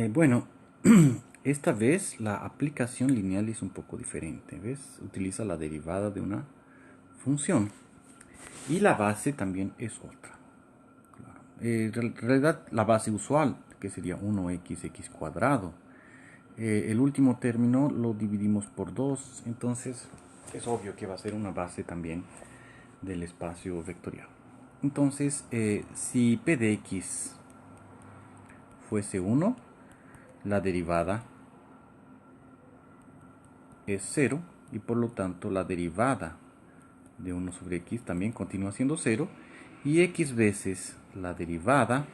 Bueno, esta vez la aplicación lineal es un poco diferente. ¿Ves? Utiliza la derivada de una función. Y la base también es otra. Claro. En realidad la base usual, que sería 1x cuadrado. El último término lo dividimos por 2, entonces es obvio que va a ser una base también del espacio vectorial. Entonces, si p de x fuese 1, la derivada es 0 y por lo tanto la derivada de 1 sobre x también continúa siendo 0 y x veces la derivada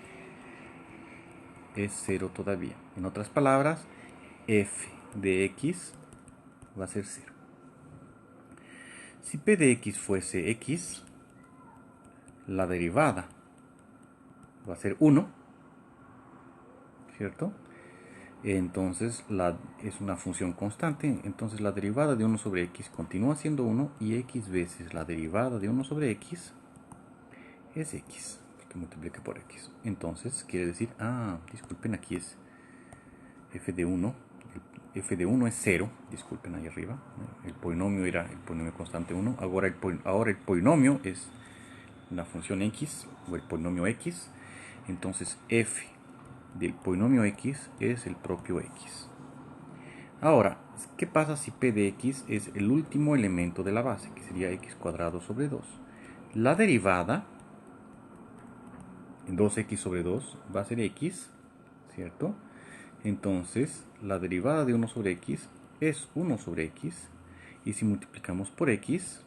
es 0 todavía. En otras palabras, f de x va a ser 0. Si p de x fuese x, la derivada va a ser 1, ¿cierto? Entonces es una función constante, entonces la derivada de 1 sobre x continúa siendo 1 y x veces la derivada de 1 sobre x es x, porque multiplica por x. Entonces quiere decir, disculpen, aquí es f de 1, f de 1 es 0, disculpen ahí arriba, el polinomio era el polinomio constante 1, ahora el polinomio es una función x o el polinomio x, entonces f del polinomio x es el propio x. Ahora, ¿qué pasa si p de x es el último elemento de la base, que sería x cuadrado sobre 2? La derivada en 2x sobre 2 va a ser x, ¿cierto? Entonces, la derivada de 1 sobre x es 1 sobre x, y si multiplicamos por x,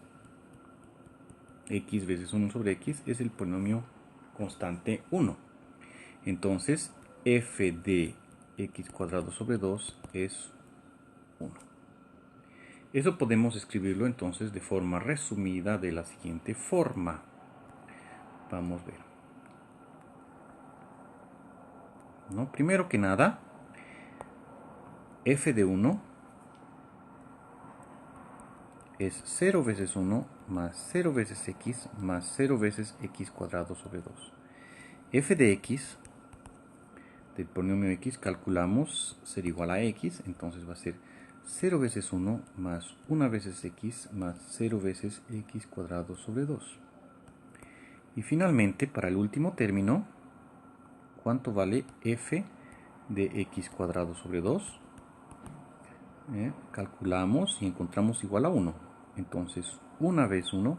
x veces 1 sobre x es el polinomio constante 1. Entonces, f de x cuadrado sobre 2 es 1. Eso podemos escribirlo entonces de forma resumida de la siguiente forma. Vamos a ver. ¿No? Primero que nada, f de 1 es 0 veces 1 más 0 veces x más 0 veces x cuadrado sobre 2. F de x del polinomio x calculamos ser igual a x, entonces va a ser 0 veces 1 más 1 veces x más 0 veces x cuadrado sobre 2. Y finalmente, para el último término, ¿cuánto vale f de x cuadrado sobre 2? Calculamos y encontramos igual a 1. Entonces, 1 vez 1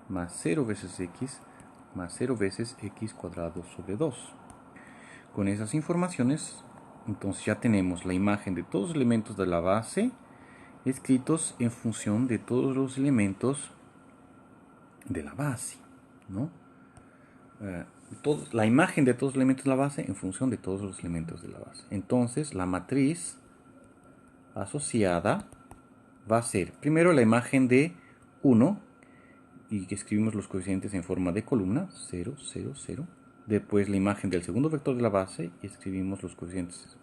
más 0 veces x más 0 veces x cuadrado sobre 2. Con esas informaciones, entonces ya tenemos la imagen de todos los elementos de la base escritos en función de todos los elementos de la base, ¿no? La imagen de todos los elementos de la base en función de todos los elementos de la base. Entonces, la matriz asociada va a ser primero la imagen de 1 y que escribimos los coeficientes en forma de columna, 0, 0, 0. Después la imagen del segundo vector de la base y escribimos los coeficientes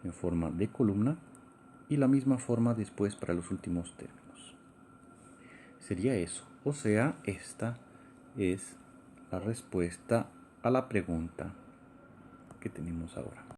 en forma de columna y la misma forma después para los últimos términos. Sería eso, o sea, esta es la respuesta a la pregunta que tenemos ahora.